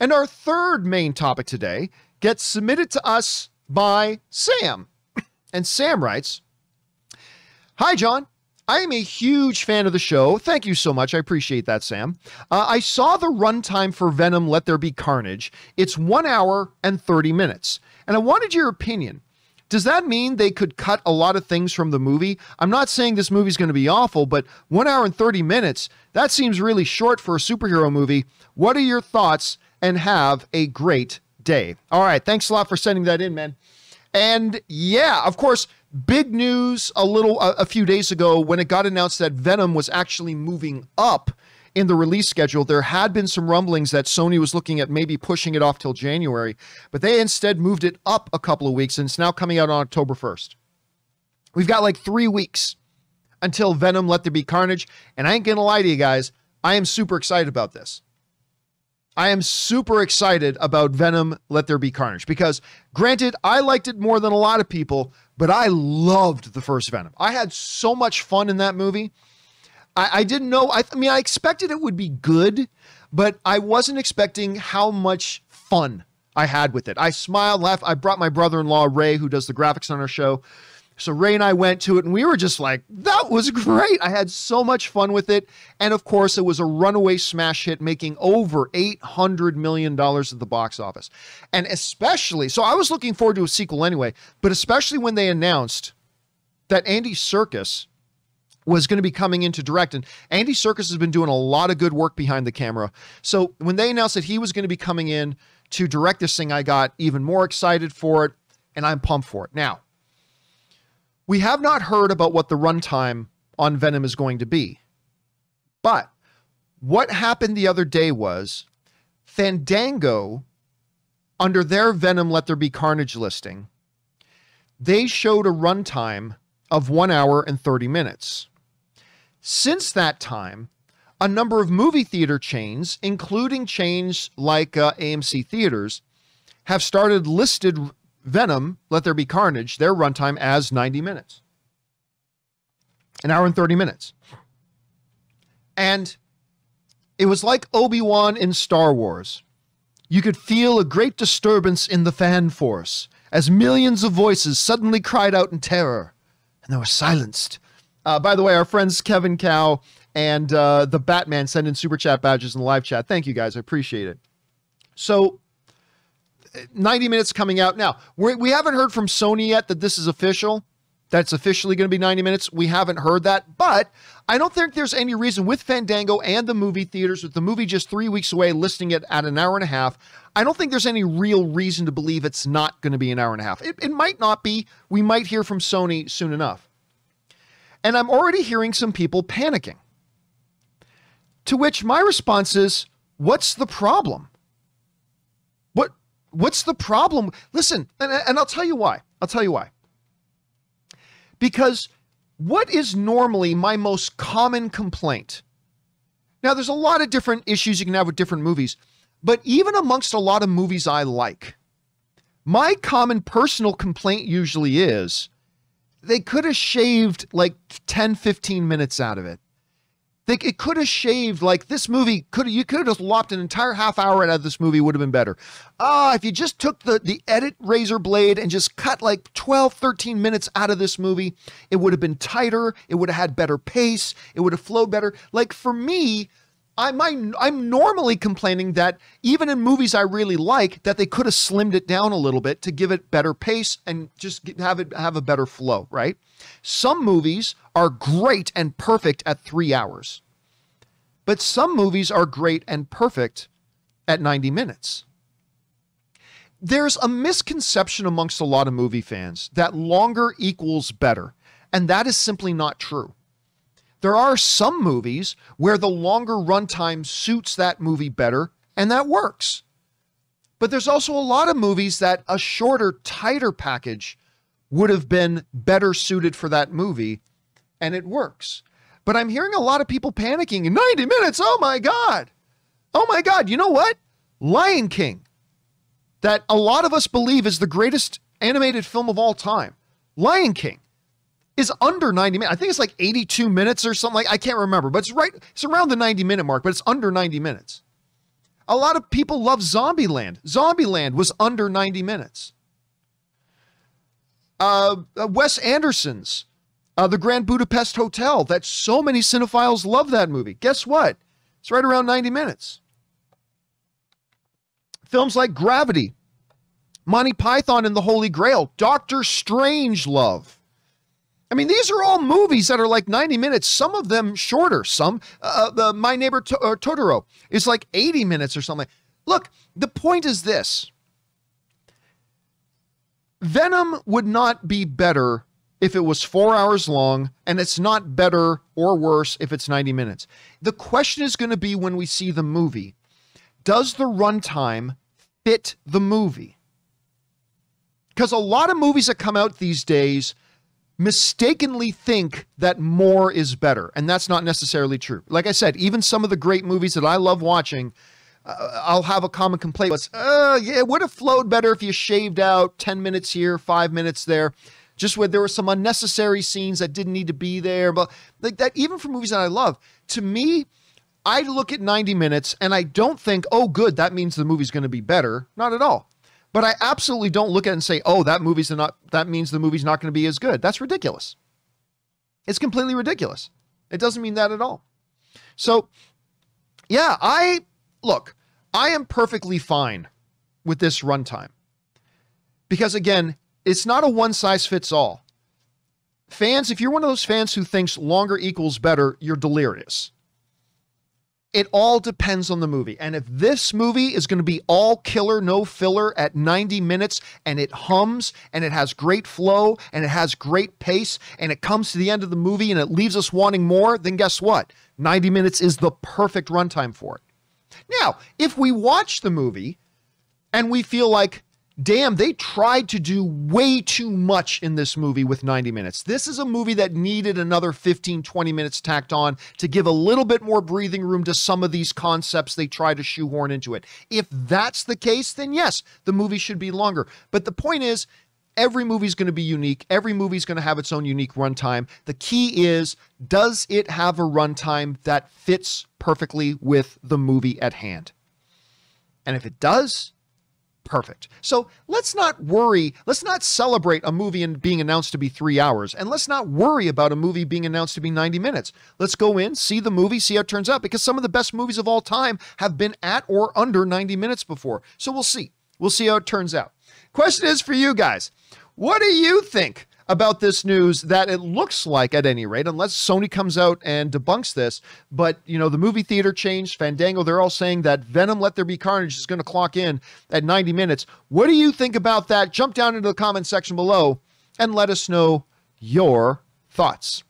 And our third main topic today gets submitted to us by Sam. And Sam writes, "Hi, John. I am a huge fan of the show. Thank you so much. I appreciate that, Sam. I saw the runtime for Venom, Let There Be Carnage. It's 1 hour and 30 minutes. And I wanted your opinion. Does that mean they could cut a lot of things from the movie? I'm not saying this movie's going to be awful, but 1 hour and 30 minutes, that seems really short for a superhero movie. What are your thoughts? And have a great day." All right. Thanks a lot for sending that in, man. And yeah, of course, big news a few days ago when it got announced that Venom was actually moving up in the release schedule. There had been some rumblings that Sony was looking at maybe pushing it off till January, but they instead moved it up a couple of weeks, and it's now coming out on October 1st. We've got like 3 weeks until Venom, Let There Be Carnage, and I ain't gonna lie to you guys, I am super excited about this. I am super excited about Venom, Let There Be Carnage, because granted, I liked it more than a lot of people, but I loved the first Venom. I had so much fun in that movie. I didn't know, I mean, I expected it would be good, but I wasn't expecting how much fun I had with it. I smiled, laughed. I brought my brother-in-law, Ray, who does the graphics on our show. So Ray and I went to it, and we were just like, that was great. I had so much fun with it. And of course, it was a runaway smash hit, making over $800 million at the box office. And especially, so I was looking forward to a sequel anyway, but especially when they announced that Andy Serkis was going to be coming in to direct. And Andy Serkis has been doing a lot of good work behind the camera. So when they announced that he was going to be coming in to direct this thing, I got even more excited for it, and I'm pumped for it. Now, we have not heard about what the runtime on Venom is going to be. But what happened the other day was Fandango, under their Venom Let There Be Carnage listing, they showed a runtime of 1 hour and 30 minutes. Since that time, a number of movie theater chains, including chains like AMC Theaters, have started listed Venom, Let There Be Carnage, their runtime as 90 minutes. 1 hour and 30 minutes. And it was like Obi-Wan in Star Wars. You could feel a great disturbance in the fan force as millions of voices suddenly cried out in terror, and they were silenced. By the way, our friends Kevin Cow and the Batman send in super chat badges in the live chat. Thank you guys. I appreciate it. So 90 minutes coming out. Now, we haven't heard from Sony yet that this is official, that's officially going to be 90 minutes. We haven't heard that, but I don't think there's any reason with Fandango and the movie theaters, with the movie just 3 weeks away, listing it at 1 hour and a half. I don't think there's any real reason to believe it's not going to be 1 hour and a half. It might not be. We might hear from Sony soon enough. And I'm already hearing some people panicking. To which my response is, what's the problem? What's the problem? Listen, and I'll tell you why. I'll tell you why. Because what is normally my most common complaint? Now, there's a lot of different issues you can have with different movies, but even amongst a lot of movies I like, my common personal complaint usually is they could have shaved like 10, 15 minutes out of it. It could have shaved, like, this movie, you could have lopped an entire half hour out of this movie, would have been better. If you just took the edit razor blade and just cut like 12, 13 minutes out of this movie, it would have been tighter. It would have had better pace. It would have flowed better. Like, for me, I'm normally complaining that even in movies I really like, that they could have slimmed it down a little bit to give it better pace and just have a better flow, right? Some movies are great and perfect at 3 hours, but some movies are great and perfect at 90 minutes. There's a misconception amongst a lot of movie fans that longer equals better, and that is simply not true. There are some movies where the longer runtime suits that movie better, and that works. But there's also a lot of movies that a shorter, tighter package would have been better suited for that movie, and it works. But I'm hearing a lot of people panicking. 90 minutes, oh my God. Oh my God, you know what? Lion King, that a lot of us believe is the greatest animated film of all time. Lion King is under 90 minutes. I think it's like 82 minutes or something. I can't remember, but it's around the 90-minute mark, but it's under 90 minutes. A lot of people love Zombieland. Zombieland was under 90 minutes. Wes Anderson's The Grand Budapest Hotel, that so many cinephiles love that movie. Guess what? It's right around 90 minutes. Films like Gravity, Monty Python and the Holy Grail, Doctor Strangelove. I mean, these are all movies that are like 90 minutes, some of them shorter. Some, My Neighbor Totoro is like 80 minutes or something. Look, the point is this. Venom would not be better if it was 4 hours long, and it's not better or worse if it's 90 minutes. The question is going to be when we see the movie, does the runtime fit the movie? Because a lot of movies that come out these days mistakenly think that more is better, and that's not necessarily true. Like I said, even some of the great movies that I love watching, I'll have a common complaint. Yeah, it would have flowed better if you shaved out 10 minutes here, 5 minutes there. Just where there were some unnecessary scenes that didn't need to be there. But like that, even for movies that I love, to me, I look at 90 minutes and I don't think, oh, good, that means the movie's going to be better. Not at all. But I absolutely don't look at it and say, oh, that means the movie's not going to be as good. That's ridiculous. It's completely ridiculous. It doesn't mean that at all. So, yeah, I am perfectly fine with this runtime. Because again, it's not a one size fits all. Fans, if you're one of those fans who thinks longer equals better, you're delirious. It all depends on the movie. And if this movie is going to be all killer, no filler at 90 minutes, and it hums, and it has great flow, and it has great pace, and it comes to the end of the movie and it leaves us wanting more, then guess what? 90 minutes is the perfect runtime for it. Now, if we watch the movie and we feel like, damn, they tried to do way too much in this movie with 90 minutes. This is a movie that needed another 15, 20 minutes tacked on to give a little bit more breathing room to some of these concepts they try to shoehorn into it. If that's the case, then yes, the movie should be longer. But the point is, every movie is going to be unique. Every movie is going to have its own unique runtime. The key is, does it have a runtime that fits perfectly with the movie at hand? And if it does, perfect. So let's not worry. Let's not celebrate a movie being announced to be 3 hours. And let's not worry about a movie being announced to be 90 minutes. Let's go in, see the movie, see how it turns out, because some of the best movies of all time have been at or under 90 minutes before. So we'll see. We'll see how it turns out. Question is for you guys. What do you think about this news that it looks like, at any rate, unless Sony comes out and debunks this, but, you know, the movie theater changed, Fandango, they're all saying that Venom Let There Be Carnage is going to clock in at 90 minutes. What do you think about that? Jump down into the comment section below and let us know your thoughts.